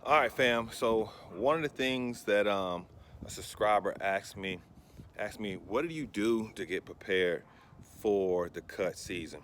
All right, fam. So one of the things that a subscriber asked me, what do you do to get prepared for the cut season?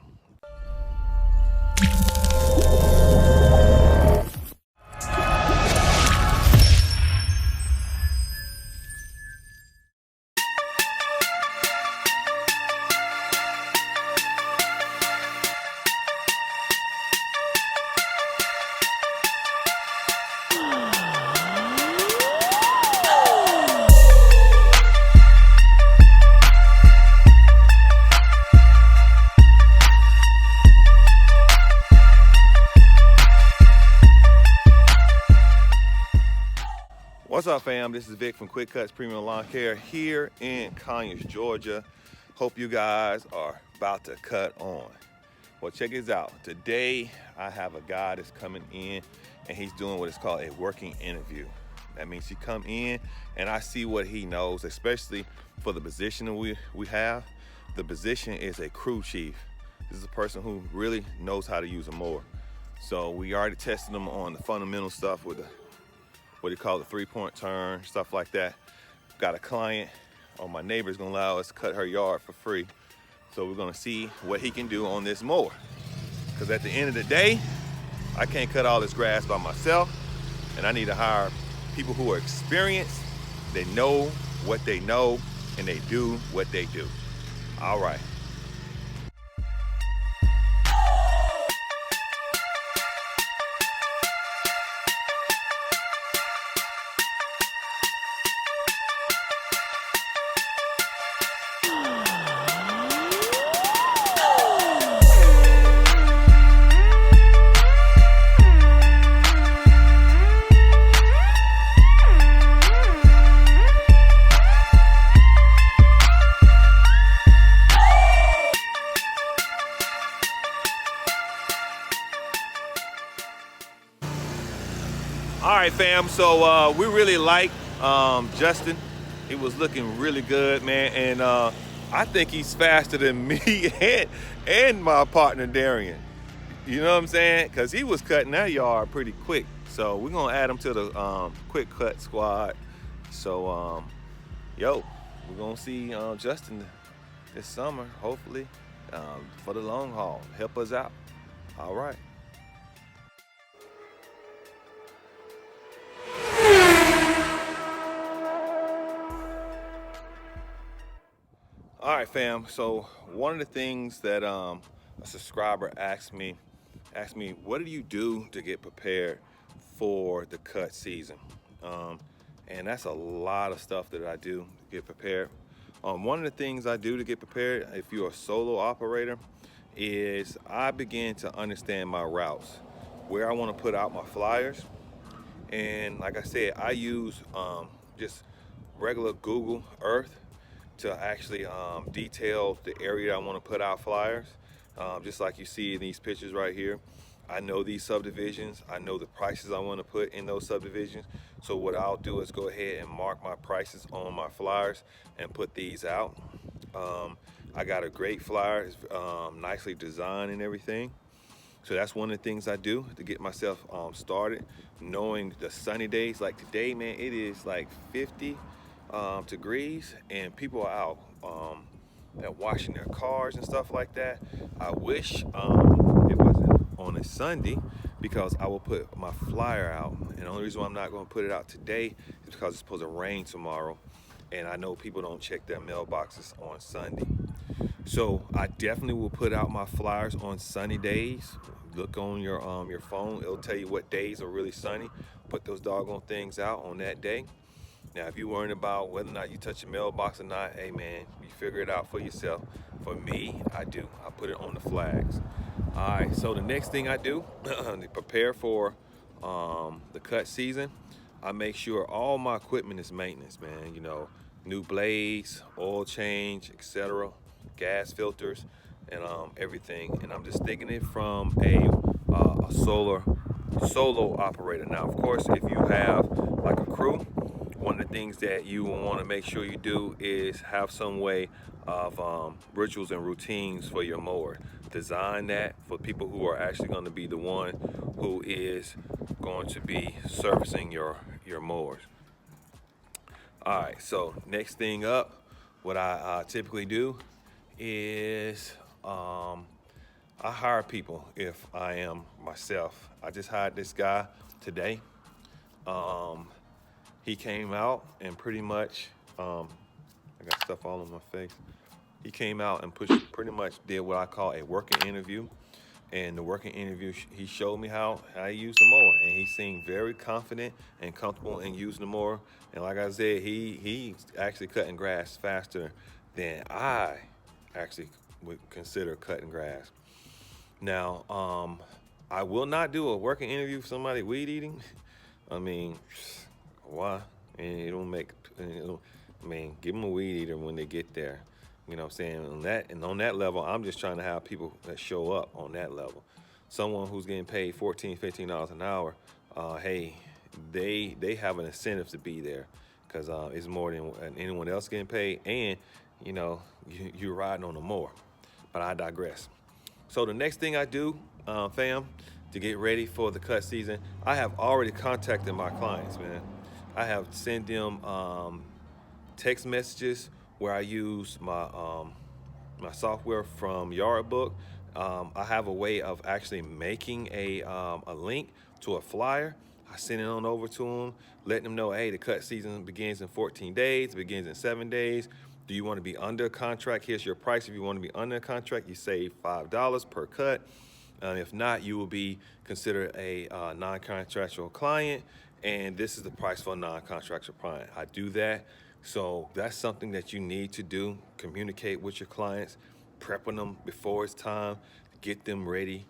What's up, fam? This is Vic from Quick Cutz Premium Lawn Care here in Conyers, Georgia. Hope you guys are about to cut on. Well, check this out. Today, I have a guy that's coming in and he's doing what is called a working interview. That means he come in and I see what he knows, especially for the position that we have. The position is a crew chief. This is a person who really knows how to use a mower. So we already tested him on the fundamental stuff with what do you call the 3-point turn, stuff like that. Got a client, or my neighbor's gonna allow us to cut her yard for free. So we're gonna see what he can do on this mower. Because at the end of the day, I can't cut all this grass by myself, and I need to hire people who are experienced, they know what they know, and they do what they do. All right. All right, fam, so we really like Justin. He was looking really good, man, and I think he's faster than me and my partner Darian. You know what I'm saying? Because he was cutting that yard pretty quick. So we're gonna add him to the quick cut squad. So we're gonna see Justin this summer, hopefully, for the long haul. Help us out. All right. All right, fam. So one of the things that a subscriber asked me, what do you do to get prepared for the cut season? And that's a lot of stuff that I do to get prepared. One of the things I do to get prepared, if you're a solo operator, is I begin to understand my routes, where I want to put out my flyers. And like I said, I use just regular Google Earth to actually detail the area I want to put out flyers. Just like you see in these pictures right here. I know these subdivisions. I know the prices I want to put in those subdivisions. So what I'll do is go ahead and mark my prices on my flyers and put these out. I got a great flyer, it's nicely designed and everything. So that's one of the things I do to get myself started. Knowing the sunny days, like today, man, it is like 50 degrees and people are out washing their cars and stuff like that. I wish it wasn't on a Sunday because I will put my flyer out. And the only reason why I'm not going to put it out today is because it's supposed to rain tomorrow. And I know people don't check their mailboxes on Sunday. So I definitely will put out my flyers on sunny days. Look on your phone. It'll tell you what days are really sunny. Put those doggone things out on that day. Now, if you're worrying about whether or not you touch your mailbox or not, hey man, you figure it out for yourself. For me, I do. I put it on the flags. All right, so the next thing I do to prepare for the cut season, I make sure all my equipment is maintenance, man. You know, new blades, oil change, etc., gas filters, and everything. And I'm just thinking it from a solo operator. Now, of course, if you have like a crew, one of the things that you will want to make sure you do is have some way of rituals and routines for your mower. Design that for people who are actually going to be the one who is going going to be servicing your mowers. All right, so next thing up, what I typically do is I hire people if I am myself. I just hired this guy today. He came out and pretty much, I got stuff all on my face. He came out and pretty much did what I call a working interview. And the working interview, he showed me how he used the mower, and he seemed very confident and comfortable in using the mower. And like I said, he's actually cutting grass faster than I actually would consider cutting grass. Now, I will not do a working interview for somebody weed eating. I mean, why? And it don't make. I mean, give them a weed eater when they get there. You know what I'm saying? On that level, I'm just trying to have people that show up on that level. Someone who's getting paid $14, $15 an hour, hey, they have an incentive to be there because it's more than anyone else getting paid, and you know you're riding on the mower. But I digress. So the next thing I do, fam, to get ready for the cut season, I have already contacted my clients, man. I have sent them text messages where I use my software from JRCO. I have a way of actually making a link to a flyer. I send it on over to them, letting them know, hey, the cut season begins in 14 days, it begins in 7 days. Do you want to be under contract? Here's your price. If you want to be under contract, you save $5 per cut. If not, you will be considered a non-contractual client, and this is the price for a non-contractual client. I do that. So that's something that you need to do. Communicate with your clients, prepping them before it's time, get them ready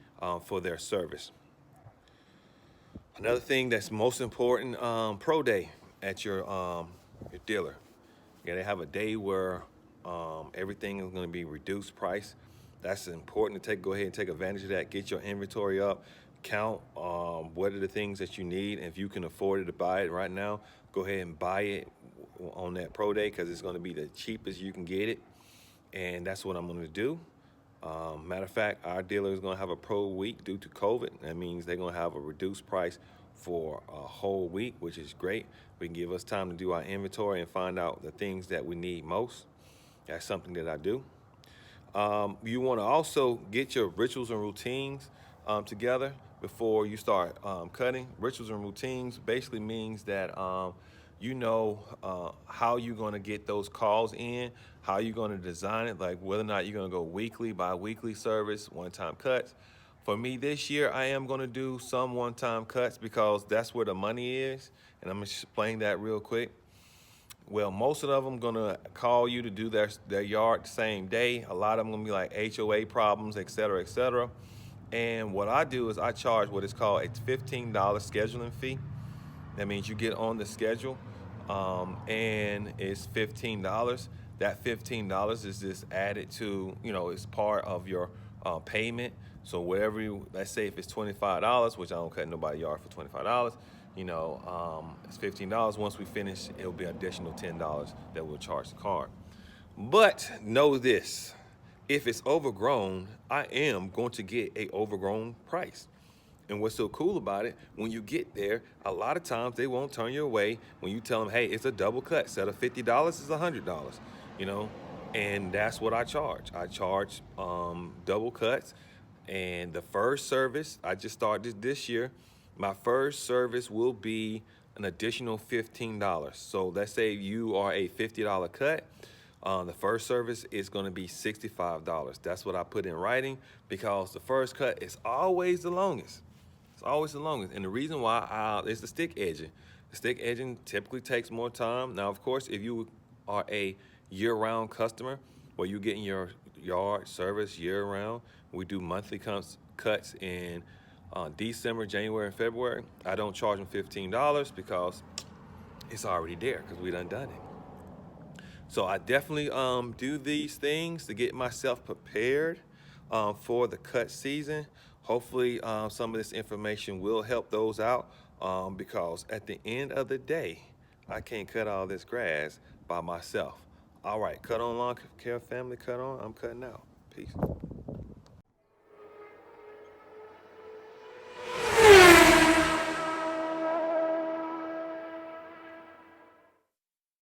for their service. Another thing that's most important, pro day at your dealer. You gotta have a day where everything is gonna be reduced price. That's important to go ahead and take advantage of that. Get your inventory up, count what are the things that you need. And if you can afford it to buy it right now, go ahead and buy it on that pro day because it's going to be the cheapest you can get it, and that's what I'm going to do. Matter of fact, our dealer is going to have a pro week due to COVID. That means they're going to have a reduced price for a whole week, which is great. We can give us time to do our inventory and find out the things that we need most. That's something that I do. You want to also get your rituals and routines together before you start cutting. Rituals and routines basically means that you know how you're going to get those calls in, how you're going to design it, like whether or not you're going to go weekly, bi-weekly service, one-time cuts. For me this year, I am going to do some one-time cuts because that's where the money is, and I'm going to explain that real quick. Well, most of them gonna call you to do their yard the same day. A lot of them gonna be like HOA problems, et cetera, et cetera. And what I do is I charge what is called a $15 scheduling fee. That means you get on the schedule, and it's $15. That $15 is just added to, it's part of your payment. So whatever let's say if it's $25, which I don't cut nobody yard for $25, it's $15. Once we finish, it'll be additional $10 that we'll charge the card. But know this, if it's overgrown, I am going to get a overgrown price. And what's so cool about it, when you get there, a lot of times they won't turn you away when you tell them, hey, it's a double cut. Instead of $50, it's $100, and that's what I charge. I charge double cuts. And the first service, I just started this year, my first service will be an additional $15. So let's say you are a $50 cut. The first service is going to be $65. That's what I put in writing because the first cut is always the longest. It's always the longest. And the reason why is the stick edging. The stick edging typically takes more time. Now, of course, if you are a year-round customer where you're getting your yard service year-round, we do monthly cuts in December, January, and February. I don't charge them $15 because it's already there because we done it. So I definitely do these things to get myself prepared for the cut season. Hopefully some of this information will help those out because at the end of the day, I can't cut all this grass by myself. All right, cut on lawn care family, cut on. I'm cutting out. Peace.